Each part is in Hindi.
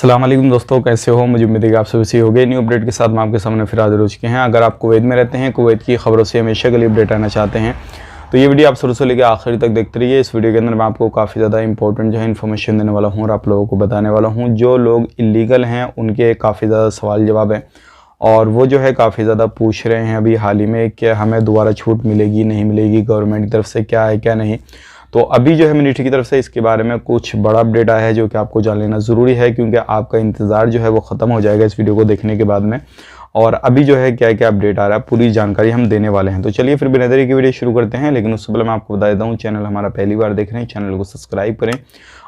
अस्सलाम वालेकुम दोस्तों, कैसे हो? मुझे उम्मीद है कि आप सभी सही हो गए। न्यू अपडेट के साथ मैं आपके सामने फिर हाजिर हो चुके हैं। अगर आप कुवैत में रहते हैं, कुवैत की खबरों से हमेशा के लिए अपडेट आना चाहते हैं तो ये वीडियो आप शुरू से लेकर आखिर तक देखते रहिए। इस वीडियो के अंदर मैं आपको काफ़ी ज़्यादा इंपॉर्टेंट जो है इन्फॉर्मेशन देने वाला हूँ और आप लोगों को बताने वाला हूँ। जो लोग इलीगल हैं उनके काफ़ी ज़्यादा सवाल जवाब हैं और वो जो है काफ़ी ज़्यादा पूछ रहे हैं अभी हाल ही में कि हमें दोबारा छूट मिलेगी नहीं मिलेगी, गवर्नमेंट की तरफ से क्या है क्या नहीं। तो अभी जो है मिनिस्ट्री की तरफ से इसके बारे में कुछ बड़ा अपडेट आया है जो कि आपको जान लेना ज़रूरी है, क्योंकि आपका इंतज़ार जो है वो ख़त्म हो जाएगा इस वीडियो को देखने के बाद में। और अभी जो है क्या क्या अपडेट आ रहा है पूरी जानकारी हम देने वाले हैं। तो चलिए फिर बिना देरी की वीडियो शुरू करते हैं, लेकिन उससे पहले मैं आपको बता देता हूँ, चैनल हमारा पहली बार देख रहे हैं, चैनल को सब्सक्राइब करें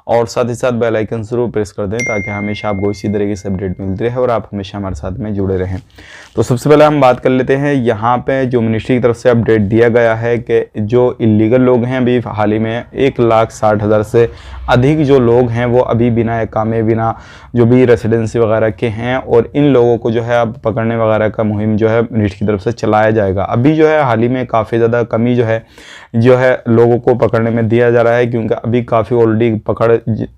और साथ ही साथ बेल आइकन ज़रूर प्रेस कर दें ताकि हमेशा आपको इसी तरीके से अपडेट मिलती रहे और आप हमेशा हमारे साथ में जुड़े रहें। तो सबसे पहले हम बात कर लेते हैं, यहाँ पे जो मिनिस्ट्री की तरफ से अपडेट दिया गया है कि जो इलीगल लोग हैं अभी हाल ही में 1,60,000 से अधिक जो लोग हैं वो अभी बिना इकामे बिना जो भी रेसिडेंसी वगैरह के हैं और इन लोगों को जो है अब पकड़ने वगैरह का मुहिम जो है मिनिस्ट्री की तरफ से चलाया जाएगा। अभी जो है हाल ही में काफ़ी ज़्यादा कमी जो है लोगों को पकड़ने में दिया जा रहा है, क्योंकि अभी काफ़ी ऑलरेडी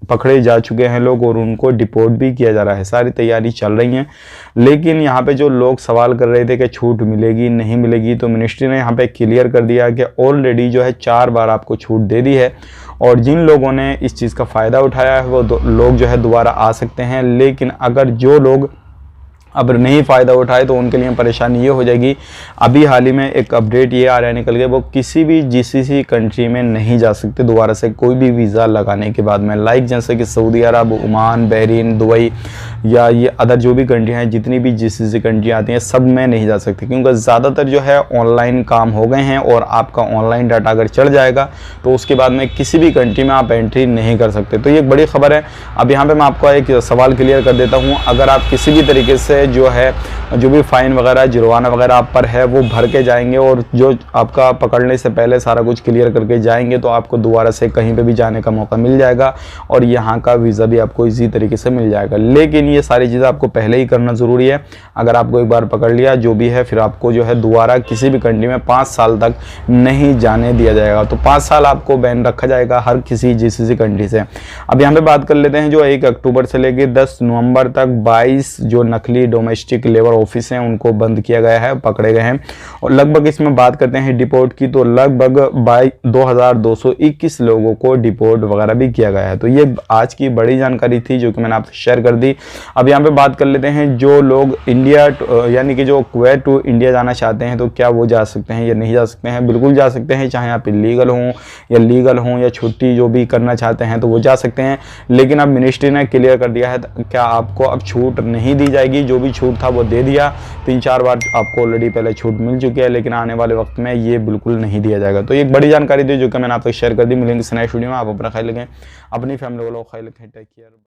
पकड़े जा चुके हैं लोग और उनको डिपोर्ट भी किया जा रहा है। सारी तैयारी चल रही है, लेकिन यहाँ पे जो लोग सवाल कर रहे थे कि छूट मिलेगी नहीं मिलेगी, तो मिनिस्ट्री ने यहाँ पे क्लियर कर दिया कि ऑलरेडी जो है 4 बार आपको छूट दे दी है और जिन लोगों ने इस चीज़ का फ़ायदा उठाया है वो लोग जो है दोबारा आ सकते हैं। लेकिन अगर जो लोग अब नहीं फ़ायदा उठाए तो उनके लिए परेशानी ये हो जाएगी। अभी हाल ही में एक अपडेट ये आ रहा है निकल के, वो किसी भी जीसीसी कंट्री में नहीं जा सकते दोबारा से कोई भी वीज़ा लगाने के बाद में, लाइक जैसे कि सऊदी अरब, ओमान, बहरीन, दुबई या ये अदर जो भी कंट्री हैं, जितनी भी जीसीसी कंट्री आती हैं सब में नहीं जा सकते, क्योंकि ज़्यादातर जो है ऑनलाइन काम हो गए हैं और आपका ऑनलाइन डाटा अगर चढ़ जाएगा तो उसके बाद में किसी भी कंट्री में आप एंट्री नहीं कर सकते। तो ये एक बड़ी खबर है। अब यहाँ पर मैं आपको एक सवाल क्लियर कर देता हूँ, अगर आप किसी भी तरीके से जो भी फाइन वगैरह जुर्माना वगैरह आप पर है वो भर के जाएंगे और जो आपका पकड़ने से पहले सारा कुछ क्लियर करके जाएंगे तो आपको दोबारा से कहीं पे भी जाने का मौका मिल जाएगा और यहाँ का वीज़ा भी आपको इसी तरीके से मिल जाएगा। लेकिन ये सारी चीज़ें आपको पहले ही करना ज़रूरी है। अगर आपको एक बार पकड़ लिया जो भी है, फिर आपको जो है दोबारा किसी भी कंट्री में 5 साल तक नहीं जाने दिया जाएगा। तो 5 साल आपको बैन रखा जाएगा हर किसी जीसीसी कंट्री से। अब यहाँ पे बात कर लेते हैं, जो 1 अक्टूबर से लेकर 10 नवंबर तक 22 जो नकली डोमेस्टिक लेबर ऑफिस हैं उनको बंद किया गया है, पकड़े गए हैं। और लगभग इसमें बात करते हैं डिपोर्ट की, तो लगभग 2221 लोगों को डिपोर्ट वगैरह भी किया गया है। तो ये आज की बड़ी जानकारी थी जो कि मैंने आपसे शेयर कर दी। अब यहाँ पे बात कर लेते हैं, जो लोग इंडिया यानी कि जो कुवैत टू इंडिया जाना चाहते हैं तो क्या वो जा सकते हैं या नहीं जा सकते हैं? बिल्कुल जा सकते हैं, चाहे आप इलीगल हों या लीगल हों या छुट्टी जो भी करना चाहते हैं तो वो जा सकते हैं। लेकिन अब मिनिस्ट्री ने क्लियर कर दिया है क्या आपको अब छूट नहीं दी जाएगी। जो भी छूट था वो दे दिया, 3-4 बार आपको ऑलरेडी पहले छूट मिल चुकी है, लेकिन आने वाले वक्त में ये बिल्कुल नहीं दिया जाएगा। तो ये एक बड़ी जानकारी थी जो कि मैंने आपको शेयर कर दी। मिलेंगे नेक्स्ट वीडियो में। आप अपना ख्याल रखें, अपनी फैमिली वालों को ख्याल रखें। Take care.